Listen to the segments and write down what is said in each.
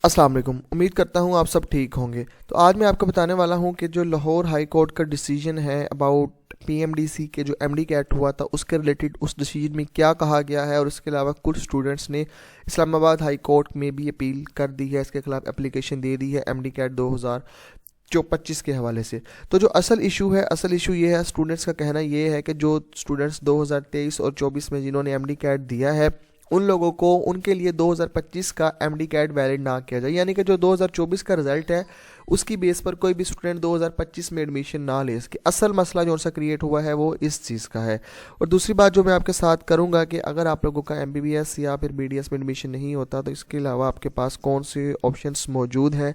अस्सलाम वालेकुम। उम्मीद करता हूँ आप सब ठीक होंगे। तो आज मैं आपको बताने वाला हूँ कि जो लाहौर हाई कोर्ट का डिसीजन है अबाउट पीएमडीसी के जो एमडी कैट हुआ था उसके रिलेटेड उस डिसीजन में क्या कहा गया है, और इसके अलावा कुछ स्टूडेंट्स ने इस्लामाबाद हाई कोर्ट में भी अपील कर दी है, इसके खिलाफ एप्लीकेशन दे दी है एमडी कैट 2025 के हवाले से। तो जो असल इशू ये है, स्टूडेंट्स का कहना ये है कि जो स्टूडेंट्स 2023 और 24 में जिन्होंने एमडी कैट दिया है उन लोगों को उनके लिए 2025 का एमडी कैट वैलिड ना किया जाए, यानी कि जो 2024 का रिजल्ट है उसकी बेस पर कोई भी स्टूडेंट 2025 में एडमिशन ना ले सके। असल मसला जो सा क्रिएट हुआ है वो इस चीज़ का है। और दूसरी बात जो मैं आपके साथ करूंगा कि अगर आप लोगों का एमबीबीएस या फिर बीडीएस में एडमिशन नहीं होता तो इसके अलावा आपके पास कौन से ऑप्शंस मौजूद हैं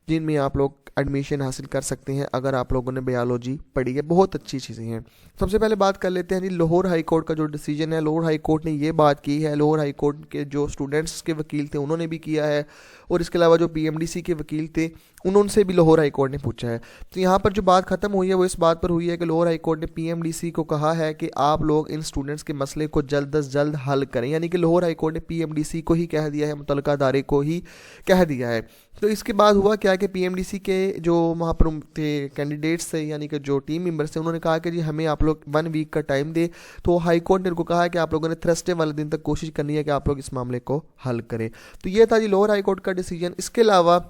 जिनमें आप लोग एडमिशन हासिल कर सकते हैं अगर आप लोगों ने बायोलॉजी पढ़ी है। बहुत अच्छी चीज़ें हैं। सबसे पहले बात कर लेते हैं जी लाहौर हाई कोर्ट का जो डिसीजन है। लाहौर हाई कोर्ट ने ये बात की है, लाहौर हाई कोर्ट के जो स्टूडेंट्स के वकील थे उन्होंने भी किया है, और इसके अलावा जो पीएमडीसी के वकील थे उनसे भी लाहौर हाई कोर्ट ने पूछा है। तो यहाँ पर जो बात खत्म हुई है वो इस बात पर हुई है कि लाहौर हाई कोर्ट ने पीएमडीसी को कहा है कि आप लोग इन स्टूडेंट्स के मसले को जल्द अज जल्द हल करें, यानी कि लाहौर हाई कोर्ट ने पीएमडीसी को ही कह दिया है, मुतल्लिका अदारे को ही कह दिया है। तो इसके बाद हुआ क्या कि पीएमडीसी के जो वहाँ पर थे कैंडिडेट्स थे, यानी कि जो टीम मेंबर्स थे, उन्होंने कहा कि जी हमें आप लोग 1 वीक का टाइम दे। तो हाई कोर्ट ने उनको कहा है कि आप लोगों ने थर्सडे वाले दिन तक कोशिश करनी है कि आप लोग इस मामले को हल करें। तो ये था जी लाहौर हाई कोर्ट का डिसीजन। इसके अलावा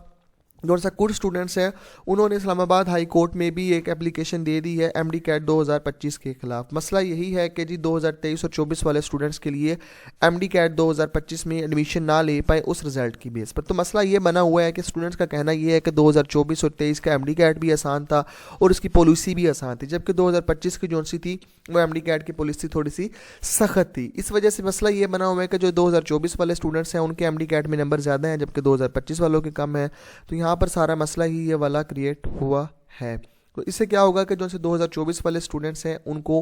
जो सा कुछ स्टूडेंट्स हैं उन्होंने इस्लामाबाद हाई कोर्ट में भी एक एप्लीकेशन दे दी है एमडी कैट 2025 के खिलाफ। मसला यही है कि जी 2023 और 24 वाले स्टूडेंट्स के लिए एमडी कैट 2025 में एडमिशन ना ले पाए उस रिज़ल्ट की बेस पर। तो मसला ये बना हुआ है कि स्टूडेंट्स का कहना ये है कि 2024 और 23 का एमडी कैट भी आसान था और उसकी पॉलिसी भी आसान थी, जबकि 2025 की जो सी थी वो एमडी कैट की पॉलिसी थोड़ी सी सख्त थी। इस वजह से मसला ये बना हुआ है कि जो 2024 वाले स्टूडेंट्स हैं उनके एमडी कैट में नंबर ज़्यादा हैं जबकि 2025 वालों के कम है। तो यहाँ पर सारा मसला ही ये वाला क्रिएट हुआ है। तो इससे क्या होगा कि जो से 2024 वाले स्टूडेंट्स हैं उनको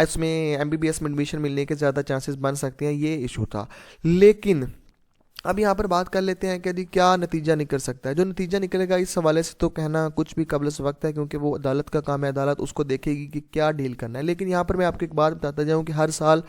इसमें एमबीबीएस में एडमिशन मिलने के ज़्यादा चांसेस बन सकते हैं, ये इशू था। लेकिन अब यहाँ पर बात कर लेते हैं कि जी क्या नतीजा निकल सकता है। जो नतीजा निकलेगा इस हवाले से तो कहना कुछ भी कबल से वक्त है, क्योंकि वो अदालत का काम है, अदालत उसको देखेगी कि क्या डील करना है। लेकिन यहाँ पर मैं आपको एक बात बताता जाऊँ कि हर साल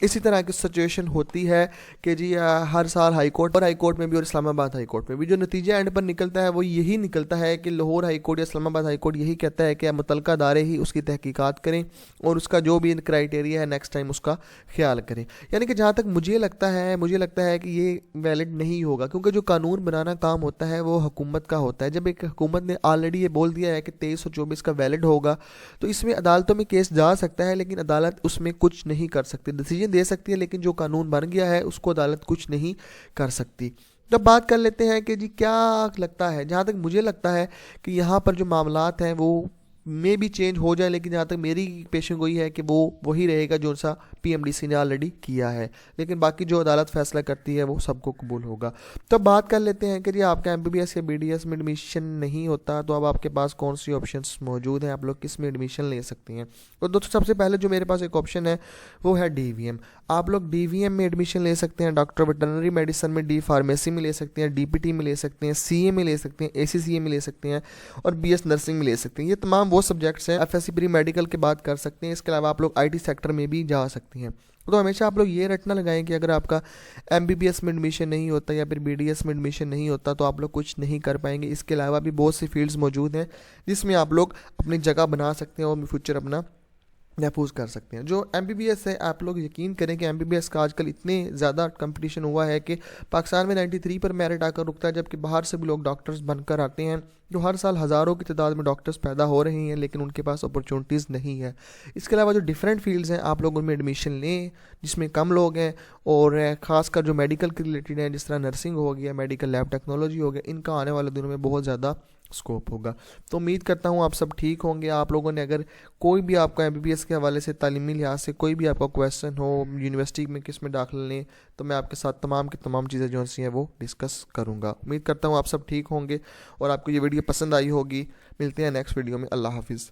इसी तरह की सिचुएशन होती है कि जी हर साल हाई कोर्ट में भी और इस्लामाबाद हाई कोर्ट में भी जो नतीजा एंड पर निकलता है वो यही निकलता है कि लाहौर हाई कोर्ट या इस्लामाबाद हाई कोर्ट यही कहता है कि मुतल्लिका अदारे ही उसकी तहकीकात करें और उसका जो भी क्राइटेरिया है नेक्स्ट टाइम उसका ख्याल करें। यानी कि जहाँ तक मुझे लगता है कि ये वैलिड नहीं होगा, क्योंकि जो कानून बनाना काम होता है वो हुकूमत का होता है। जब एक हुकूमत ने ऑलरेडी ये बोल दिया है कि 23 और 24 का वैलिड होगा तो इसमें अदालतों में केस जा सकता है, लेकिन अदालत उसमें कुछ नहीं कर सकती। डिसीजन दे सकती है लेकिन जो कानून बन गया है उसको अदालत कुछ नहीं कर सकती। जब बात कर लेते हैं कि जी क्या लगता है, जहाँ तक मुझे लगता है कि यहाँ पर जो मामलात हैं वो मे भी चेंज हो जाए, लेकिन जहाँ तक मेरी पेशन गोई है कि वो वही रहेगा जो सा पीएमडीसी ने ऑलरेडी किया है, लेकिन बाकी जो अदालत फैसला करती है वो सबको कबूल होगा। तो बात कर लेते हैं कि जी आपका एमबीबीएस या बीडीएस में एडमिशन नहीं होता तो अब आपके पास कौन सी ऑप्शंस मौजूद हैं, आप लोग किस में एडमिशन ले सकते हैं। तो दोस्तों सबसे पहले जो मेरे पास एक ऑप्शन है वो है डीवीएम। आप लोग डीवीएम में एडमिशन ले सकते हैं, डॉक्टर वेटरनरी मेडिसिन में, डी फार्मेसी में ले सकते हैं, डीपीटी में ले सकते हैं, सीए में ले सकते हैं, एसीसीए में ले सकते हैं और बीएस नर्सिंग में ले सकते हैं। ये तमाम वो सब्जेक्ट्स हैं। एफएससी प्री मेडिकल की बात कर सकते हैं। इसके अलावा आप लोग आईटी सेक्टर में भी जा सकते हैं। तो हमेशा आप लोग ये रटना लगाएं कि अगर आपका एमबीबीएस में एडमिशन नहीं होता या फिर बीडीएस में एडमिशन नहीं होता तो आप लोग कुछ नहीं कर पाएंगे। इसके अलावा भी बहुत सी फील्ड्स मौजूद हैं जिसमें आप लोग अपनी जगह बना सकते हैं और फ्यूचर अपना महफूज कर सकते हैं। जो एमबीबीएस है, आप लोग यकीन करें कि एमबीबीएस का आजकल इतने ज़्यादा कंपटीशन हुआ है कि पाकिस्तान में 93 पर मेरिट आकर रुकता है, जबकि बाहर से भी लोग डॉक्टर्स बनकर आते हैं। जो हर साल हज़ारों की तादाद में डॉक्टर्स पैदा हो रहे हैं लेकिन उनके पास अपॉर्चुनिटीज़ नहीं है। इसके अलावा जो डिफरेंट फील्ड्स हैं आप लोग उनमें एडमिशन लें जिसमें कम लोग हैं, और ख़ासकर जो मेडिकल के रिलेटेड हैं जिस तरह नर्सिंग हो गया, मेडिकल लैब टेक्नोलॉजी हो गया, इनका आने वाले दिनों में बहुत ज़्यादा स्कोप होगा। तो उम्मीद करता हूँ आप सब ठीक होंगे। आप लोगों ने अगर कोई भी आपका एमबीबीएस के हवाले से तालीमी लिहाज से कोई भी आपका क्वेश्चन हो, यूनिवर्सिटी में किस में दाखिला लें, तो मैं आपके साथ तमाम की तमाम चीज़ें जो सी हैं वो डिस्कस करूँगा। उम्मीद करता हूँ आप सब ठीक होंगे और आपको ये वीडियो पसंद आई होगी। मिलते हैं नेक्स्ट वीडियो में। अल्लाह हाफिज़।